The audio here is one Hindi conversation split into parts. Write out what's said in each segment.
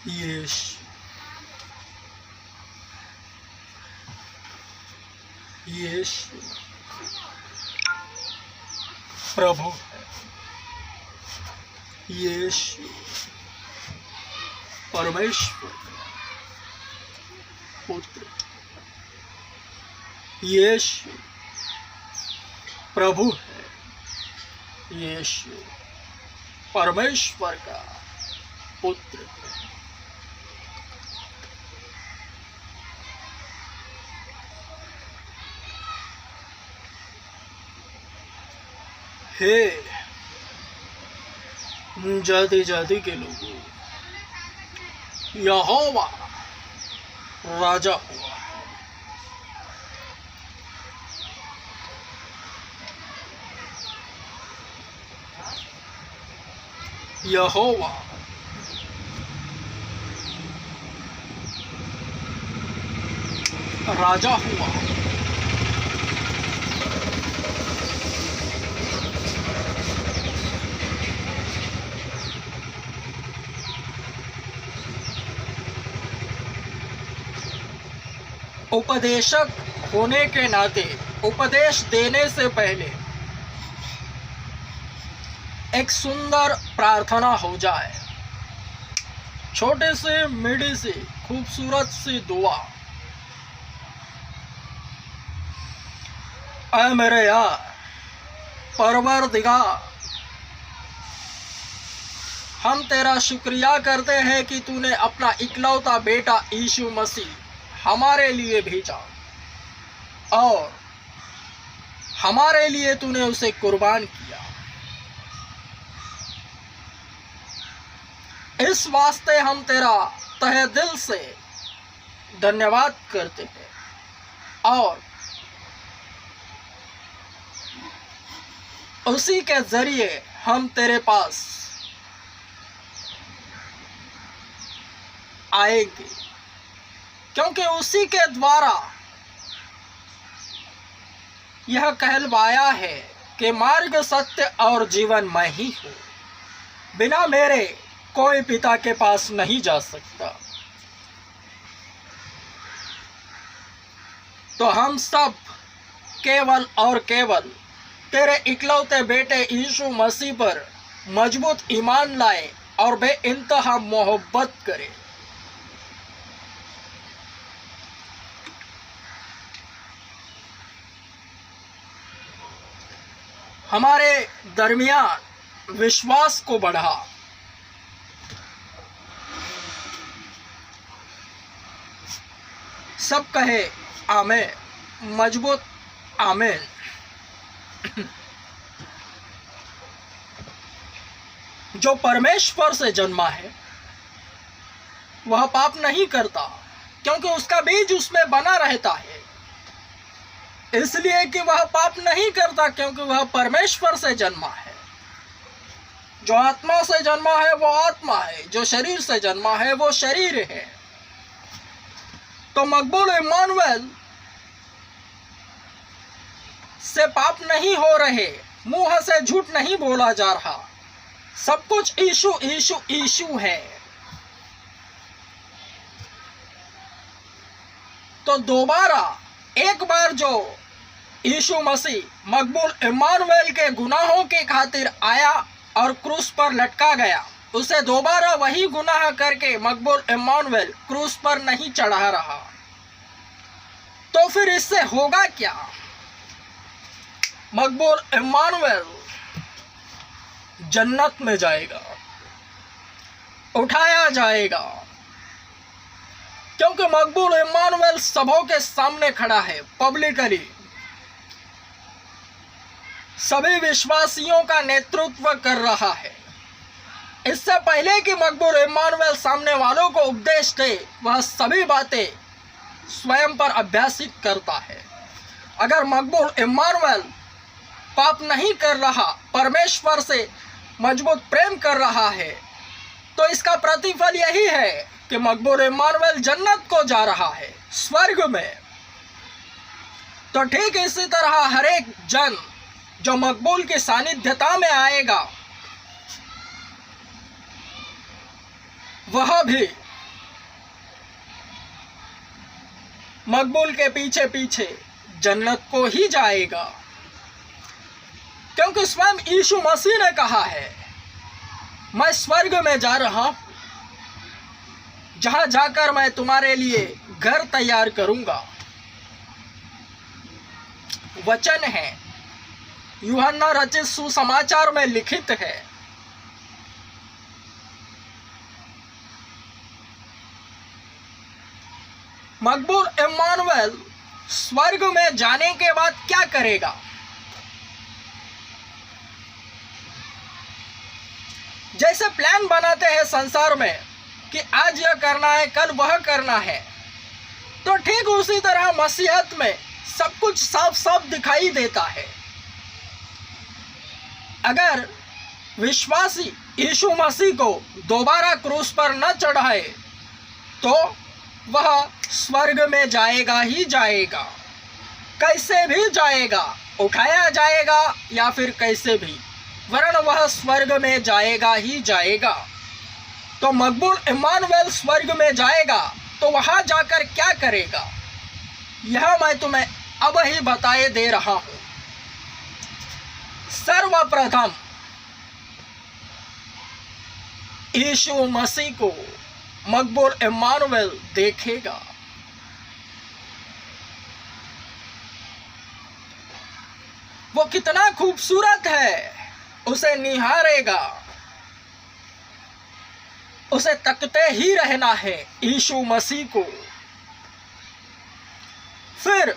यीश यीशु प्रभु है। यीशु परमेश्वर का पुत्र। यीशु प्रभु है। यीशु परमेश्वर का पुत्र है। हे जाति जाति के लोगों, यहोवा राजा हुआ है। यहोवा राजा हुआ है। उपदेशक होने के नाते उपदेश देने से पहले एक सुंदर प्रार्थना हो जाए। छोटे से मीठी सी खूबसूरत सी दुआ। ऐ मेरे यार परवरदिगार, हम तेरा शुक्रिया करते हैं कि तूने अपना इकलौता बेटा यीशु मसीह हमारे लिए भेजा और हमारे लिए तूने उसे कुर्बान किया। इस वास्ते हम तेरा तहे दिल से धन्यवाद करते हैं और उसी के जरिए हम तेरे पास आएंगे, क्योंकि उसी के द्वारा यह कहलवाया है कि मार्ग सत्य और जीवन मैं ही हूँ। बिना मेरे कोई पिता के पास नहीं जा सकता। तो हम सब केवल और केवल तेरे इकलौते बेटे यीशु मसीह पर मजबूत ईमान लाए और बेइंतहा मोहब्बत करें। हमारे दरमियान विश्वास को बढ़ा। सब कहे आमीन, मजबूत आमीन। जो परमेश्वर से जन्मा है वह पाप नहीं करता, क्योंकि उसका बीज उसमें बना रहता है। इसलिए कि वह पाप नहीं करता, क्योंकि वह परमेश्वर से जन्मा है। जो आत्मा से जन्मा है वो आत्मा है, जो शरीर से जन्मा है वो शरीर है। तो मकबूल इम्मानुएल से पाप नहीं हो रहे, मुंह से झूठ नहीं बोला जा रहा। सब कुछ यीशु यीशु यीशु है। तो दोबारा एक बार जो यीशु मसीह मकबूल इम्मानुएल के गुनाहों के खातिर आया और क्रूस पर लटका गया, उसे दोबारा वही गुनाह करके मकबूल इम्मानुएल क्रूस पर नहीं चढ़ा रहा। तो फिर इससे होगा क्या? मकबूल इम्मानुएल जन्नत में जाएगा, उठाया जाएगा, क्योंकि मकबूल इम्मानुएल सबों के सामने खड़ा है, पब्लिकली सभी विश्वासियों का नेतृत्व कर रहा है। इससे पहले कि मकबूल इम्मानुएल सामने वालों को उपदेश दे, वह सभी बातें स्वयं पर अभ्यासित करता है। अगर मकबूल इम्मानुएल पाप नहीं कर रहा, परमेश्वर से मजबूत प्रेम कर रहा है, तो इसका प्रतिफल यही है कि मकबूल इम्मानुएल जन्नत को जा रहा है, स्वर्ग में। तो ठीक इसी तरह हर एक जन जो मकबूल की सानिध्यता में आएगा, वह भी मकबूल के पीछे पीछे जन्नत को ही जाएगा, क्योंकि स्वयं यीशु मसीह ने कहा है, मैं स्वर्ग में जा रहा हूं, जहां जाकर मैं तुम्हारे लिए घर तैयार करूंगा। वचन है, यूहन्ना रचित सुसमाचार में लिखित है, मकबूल इम्मानुएल स्वर्ग में जाने के बाद क्या करेगा? जैसे प्लान बनाते हैं संसार में कि आज यह करना है, कल वह करना है, तो ठीक उसी तरह मसीहत में सब कुछ साफ साफ दिखाई देता है। अगर विश्वासी यीशु मसीह को दोबारा क्रूस पर न चढ़ाए तो वह स्वर्ग में जाएगा ही जाएगा, कैसे भी जाएगा, उठाया जाएगा या फिर कैसे भी, वरन वह स्वर्ग में जाएगा ही जाएगा। तो मकबूल इम्मानुएल स्वर्ग में जाएगा तो वहां जाकर क्या करेगा, यह मैं तुम्हें अब ही बताए दे रहा हूं। सर्वप्रथम यीशु मसीह को मकबूल इम्मानुएल देखेगा। वो कितना खूबसूरत है, उसे निहारेगा, उसे तकते ही रहना है यीशु मसीह को। फिर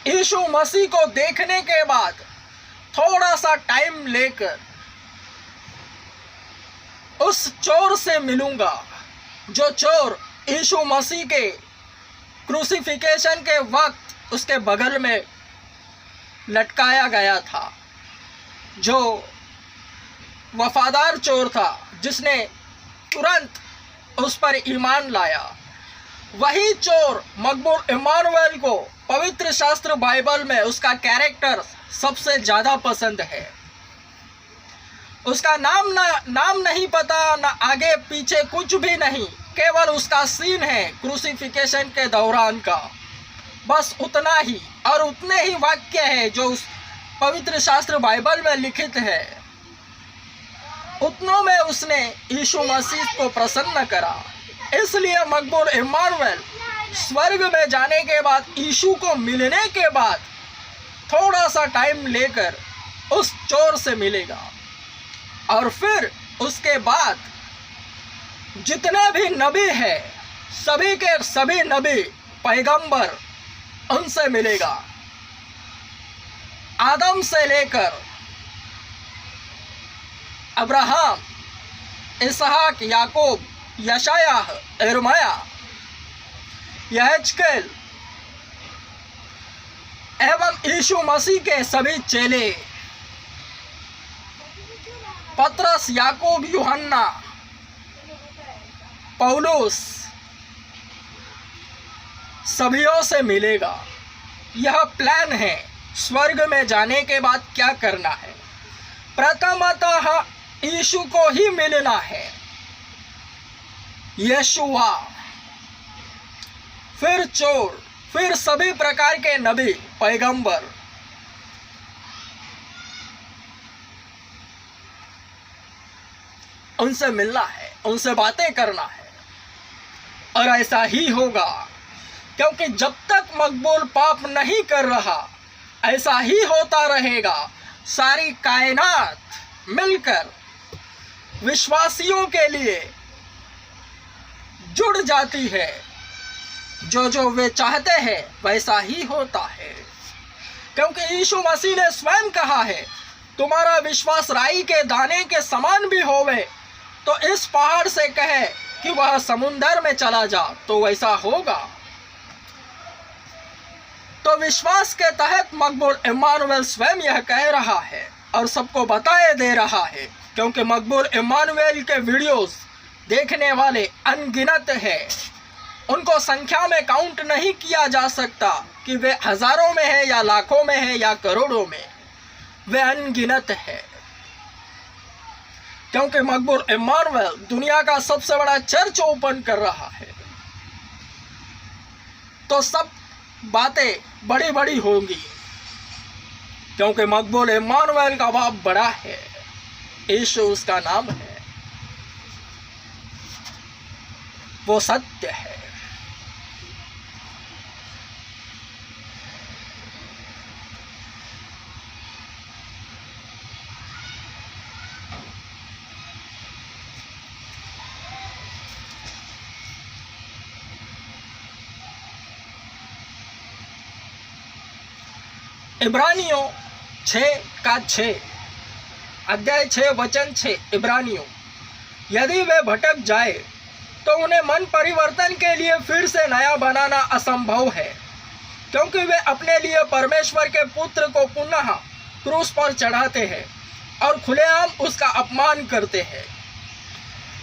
यीशु मसीह को देखने के बाद थोड़ा सा टाइम लेकर उस चोर से मिलूंगा, जो चोर यीशु मसीह के क्रूसिफिकेशन के वक्त उसके बगल में लटकाया गया था, जो वफादार चोर था जिसने तुरंत उस पर ईमान लाया। वही चोर मकबूल इम्मानुएल को पवित्र शास्त्र बाइबल में उसका कैरेक्टर सबसे ज़्यादा पसंद है। उसका नाम नहीं पता, ना आगे पीछे कुछ भी नहीं, केवल उसका सीन है क्रूसिफिकेशन के दौरान का, बस उतना ही, और उतने ही वाक्य है जो उस पवित्र शास्त्र बाइबल में लिखित है। उतनों में उसने यीशु मसीह को प्रसन्न करा। इसलिए मकबूल इम्मानुएल स्वर्ग में जाने के बाद, यीशु को मिलने के बाद थोड़ा सा टाइम लेकर उस चोर से मिलेगा, और फिर उसके बाद जितने भी नबी हैं, सभी के सभी नबी पैगंबर, उनसे मिलेगा। आदम से लेकर अब्राहम, इसहाक, याकूब, यशायाह, यिर्मयाह, यहेजकेल एवं यीशु मसीह के सभी चेले, पतरस, याकूब, यूहन्ना, पौलुस, सभियों से मिलेगा। यह प्लान है स्वर्ग में जाने के बाद क्या करना है। प्रथमतः यीशु को ही मिलना है, यशुआ, फिर चोर, फिर सभी प्रकार के नबी पैगंबर। उनसे मिलना है, उनसे बातें करना है, और ऐसा ही होगा, क्योंकि जब तक मकबूल पाप नहीं कर रहा, ऐसा ही होता रहेगा। सारी कायनात मिलकर विश्वासियों के लिए जुड़ जाती है। जो जो वे चाहते हैं वैसा ही होता है, क्योंकि यीशु मसीह ने स्वयं कहा है, तुम्हारा विश्वास राई के दाने के समान भी होवे तो इस पहाड़ से कहे कि वह समुंदर में चला जा, तो वैसा होगा। तो विश्वास के तहत मकबूल इम्मानुएल स्वयं यह कह रहा है और सबको बताए दे रहा है, क्योंकि मकबूल इम्मानुएल के वीडियोस देखने वाले अनगिनत हैं। उनको संख्या में काउंट नहीं किया जा सकता कि वे हजारों में है या लाखों में है या करोड़ों में, वे अनगिनत है। क्योंकि मकबूल इम्मानुएल दुनिया का सबसे बड़ा चर्च ओपन कर रहा है। तो सब बातें बड़ी बड़ी होंगी, क्योंकि मकबूल इम्मानुएल का बाप बड़ा है, यीशु उसका नाम है, वो सत्य है। इब्रानियों 6:6 अध्याय 6 वचन 6 इब्रानियों, यदि वे भटक जाए तो उन्हें मन परिवर्तन के लिए फिर से नया बनाना असंभव है, क्योंकि वे अपने लिए परमेश्वर के पुत्र को पुनः क्रूस पर चढ़ाते हैं और खुलेआम उसका अपमान करते हैं।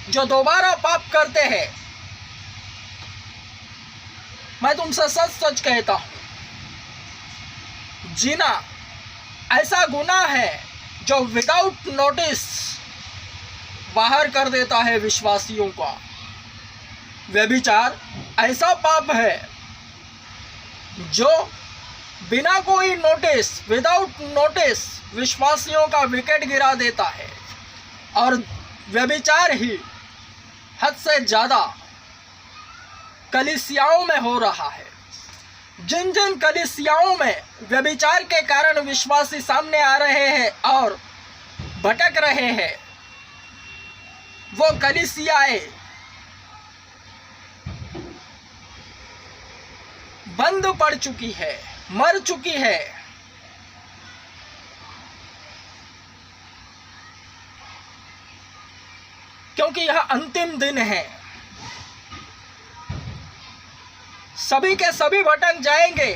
जो दोबारा पाप करते हैं, मैं तुमसे सच सच कहता हूं, जीना ऐसा गुनाह है जो विदाउट नोटिस बाहर कर देता है विश्वासियों का। व्यभिचार ऐसा पाप है जो बिना कोई नोटिस, विदाउट नोटिस विश्वासियों का विकेट गिरा देता है, और व्यभिचार ही हद से ज़्यादा कलीसियाओं में हो रहा है। जिन जिन कलीसियाओं में व्यभिचार के कारण विश्वासी सामने आ रहे हैं और भटक रहे हैं, वो कलीसियाएं बंद पड़ चुकी है, मर चुकी है। क्योंकि यह अंतिम दिन है, सभी के सभी भटक जाएंगे,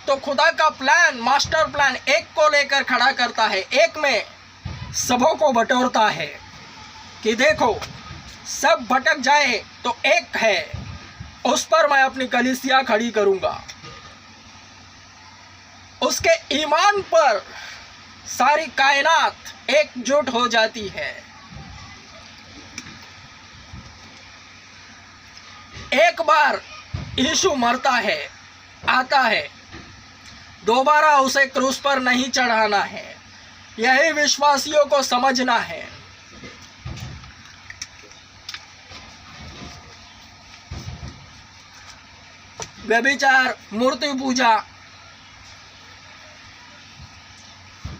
तो खुदा का प्लान, मास्टर प्लान एक को लेकर खड़ा करता है, एक में सबों को बटोरता है कि देखो सब भटक जाए तो एक है, उस पर मैं अपनी कलीसिया खड़ी करूंगा। उसके ईमान पर सारी कायनात एकजुट हो जाती है। एक बार यीशु मरता है, आता है, दोबारा उसे क्रूस पर नहीं चढ़ाना है। यही विश्वासियों को समझना है। व्यभिचार, मूर्ति पूजा,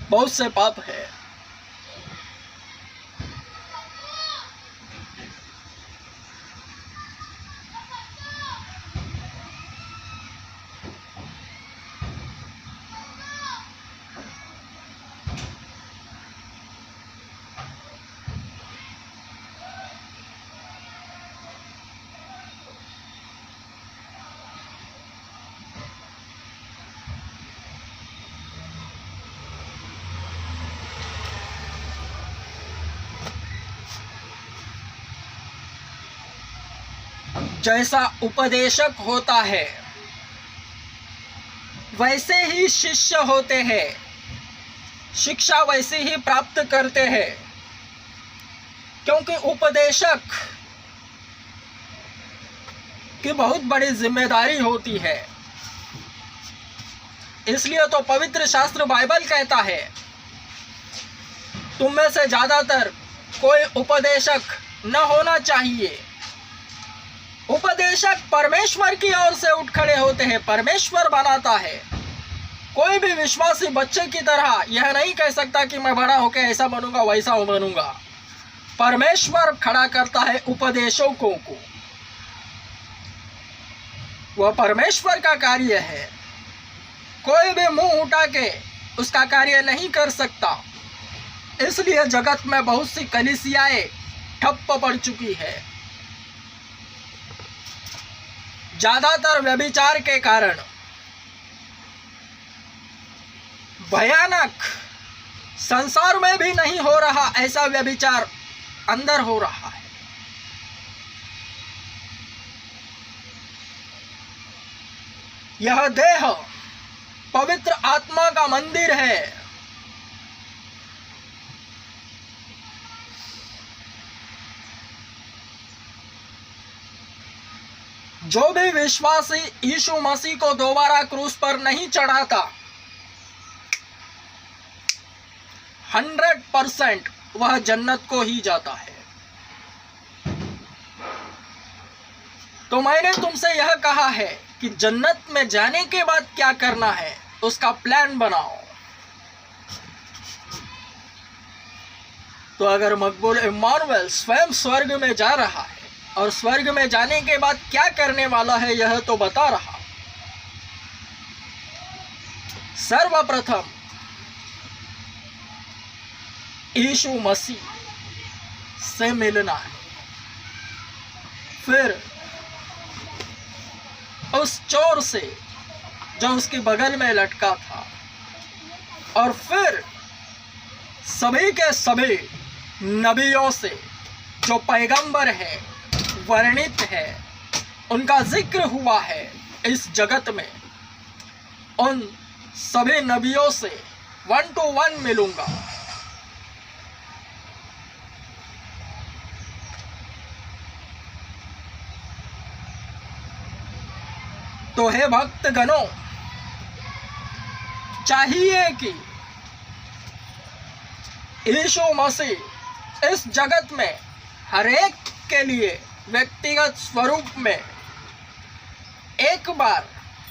बहुत से पाप है। जैसा उपदेशक होता है वैसे ही शिष्य होते हैं, शिक्षा वैसे ही प्राप्त करते हैं, क्योंकि उपदेशक की बहुत बड़ी जिम्मेदारी होती है। इसलिए तो पवित्र शास्त्र बाइबल कहता है, तुम में से ज्यादातर कोई उपदेशक न होना चाहिए। उपदेशक परमेश्वर की ओर से उठ खड़े होते हैं, परमेश्वर बनाता है। कोई भी विश्वासी बच्चे की तरह यह नहीं कह सकता कि मैं बड़ा होकर ऐसा बनूंगा वैसा बनूंगा। परमेश्वर खड़ा करता है उपदेशकों को, वह परमेश्वर का कार्य है। कोई भी मुंह उठा के उसका कार्य नहीं कर सकता। इसलिए जगत में बहुत सी कलीसियाएं ठप्प पड़ चुकी है, ज्यादातर व्यभिचार के कारण। भयानक, संसार में भी नहीं हो रहा ऐसा व्यभिचार अंदर हो रहा है। यह देह पवित्र आत्मा का मंदिर है। जो भी विश्वासी यीशु मसीह को दोबारा क्रूस पर नहीं चढ़ाता 100% वह जन्नत को ही जाता है। तो मैंने तुमसे यह कहा है कि जन्नत में जाने के बाद क्या करना है उसका प्लान बनाओ। तो अगर मकबूल इम्मानुएल स्वयं स्वर्ग में जा रहा है और स्वर्ग में जाने के बाद क्या करने वाला है यह तो बता रहा। सर्वप्रथम यीशु मसीह से मिलना है, फिर उस चोर से जो उसके बगल में लटका था, और फिर सभी के सभी नबियों से जो पैगंबर है, वर्णित है, उनका जिक्र हुआ है इस जगत में, उन सभी नबियों से 1 to 1 मिलूंगा। तो हे भक्तगणों, चाहिए कि यीशु मसीह इस जगत में हर एक के लिए व्यक्तिगत स्वरूप में एक बार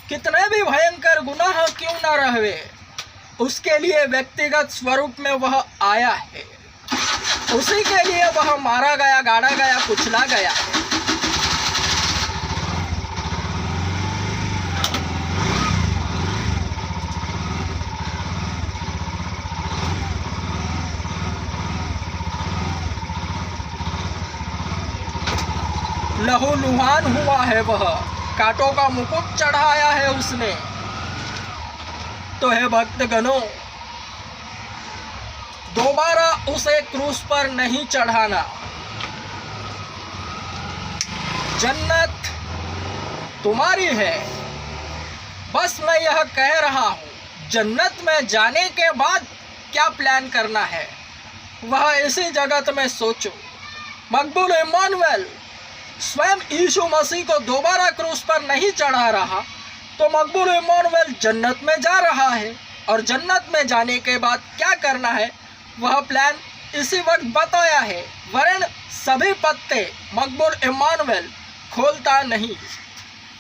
कितने भी भयंकर गुनाह क्यों न रहे, उसके लिए व्यक्तिगत स्वरूप में वह आया है। उसी के लिए वह मारा गया, गाड़ा गया, कुचला गया है। लहू लुहान हुआ है वह, कांटों का मुकुट चढ़ाया है उसने। तो हे भक्तगणों, दोबारा उसे क्रूस पर नहीं चढ़ाना। जन्नत तुम्हारी है। बस मैं यह कह रहा हूं, जन्नत में जाने के बाद क्या प्लान करना है वह इसी जगत में सोचो। मकबूल इम्मानुएल स्वयं यीशु मसीह को दोबारा क्रूस पर नहीं चढ़ा रहा, तो मकबूल इम्मानुएल जन्नत में जा रहा है, और जन्नत में जाने के बाद क्या करना है वह प्लान इसी वक्त बताया है। वरन सभी पत्ते मकबूल इम्मानुएल खोलता नहीं।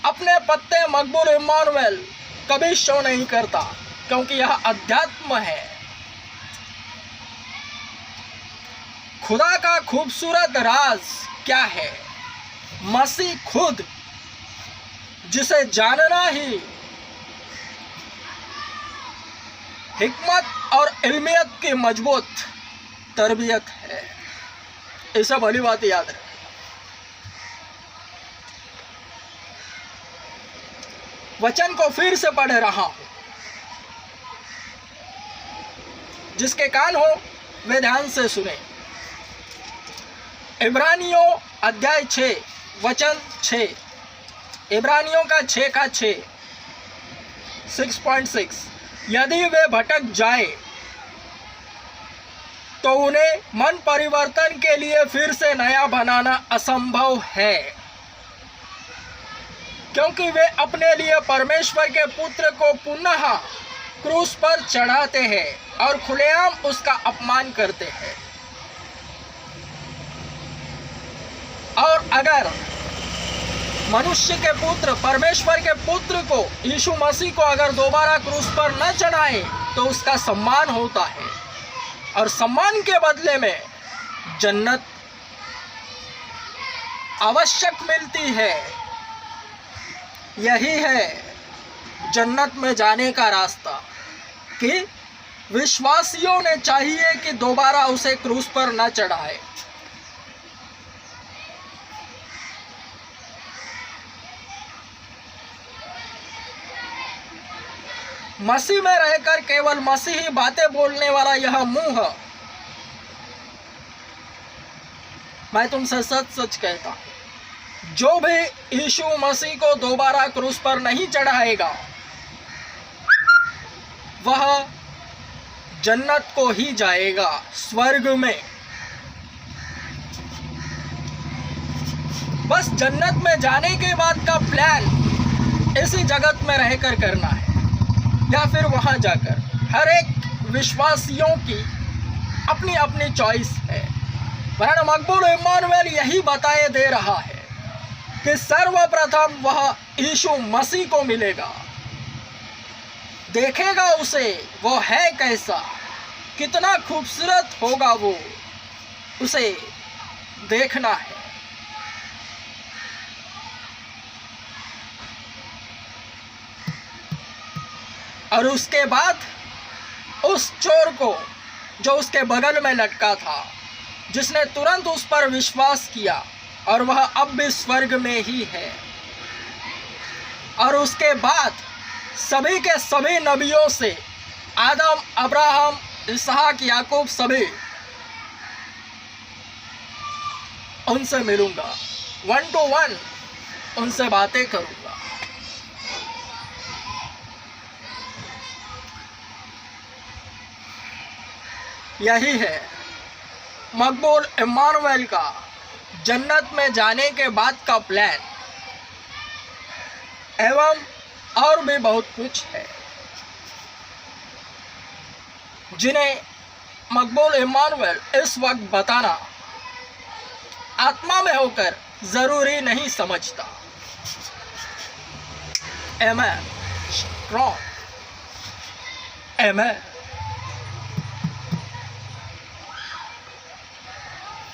अपने पत्ते मकबूल इम्मानुएल कभी शो नहीं करता, क्योंकि यह अध्यात्म है। खुदा का खूबसूरत राज क्या है? मसीह खुद, जिसे जानना ही हिकमत और इल्मियत की मजबूत तरबियत है। ये सब भली बात याद रखें। वचन को फिर से पढ़ रहा हूं, जिसके कान हो वे ध्यान से सुने। इब्रानियों अध्याय 6 वचन 6, इब्रानियों का 6 का 6.6। यदि वे भटक जाए तो उन्हें मन परिवर्तन के लिए फिर से नया बनाना असंभव है, क्योंकि वे अपने लिए परमेश्वर के पुत्र को पुनः क्रूस पर चढ़ाते हैं और खुलेआम उसका अपमान करते हैं। और अगर मनुष्य के पुत्र, परमेश्वर के पुत्र को, यीशु मसीह को अगर दोबारा क्रूस पर न चढ़ाए तो उसका सम्मान होता है, और सम्मान के बदले में जन्नत आवश्यक मिलती है। यही है जन्नत में जाने का रास्ता, कि विश्वासियों ने चाहिए कि दोबारा उसे क्रूस पर न चढ़ाए। मसीह में रहकर केवल मसीही बातें बोलने वाला यह मुंह, मैं तुमसे सच सच कहता हूं, जो भी यीशु मसीह को दोबारा क्रूस पर नहीं चढ़ाएगा वह जन्नत को ही जाएगा, स्वर्ग में। बस जन्नत में जाने के बाद का प्लान इसी जगत में रहकर करना है या फिर वहाँ जाकर। हर एक विश्वासियों की अपनी अपनी चॉइस है। वरना मकबूल इम्मानुएल यही बताए दे रहा है कि सर्वप्रथम वह यीशु मसीह को मिलेगा, देखेगा उसे, वो है कैसा, कितना खूबसूरत होगा वो, उसे देखना है। और उसके बाद उस चोर को जो उसके बगल में लटका था, जिसने तुरंत उस पर विश्वास किया और वह अब भी स्वर्ग में ही है। और उसके बाद सभी के सभी नबियों से, आदम, अब्राहम, इसहाक, याकूब, सभी, उनसे मिलूंगा, 1 to 1 उनसे बातें करूंगा। यही है मकबूल इम्मानुएल का जन्नत में जाने के बाद का प्लान, एवं और भी बहुत कुछ है जिन्हें मकबूल इम्मानुएल इस वक्त बताना आत्मा में होकर जरूरी नहीं समझता। आमेन। स्ट्रॉन्ग। आमेन।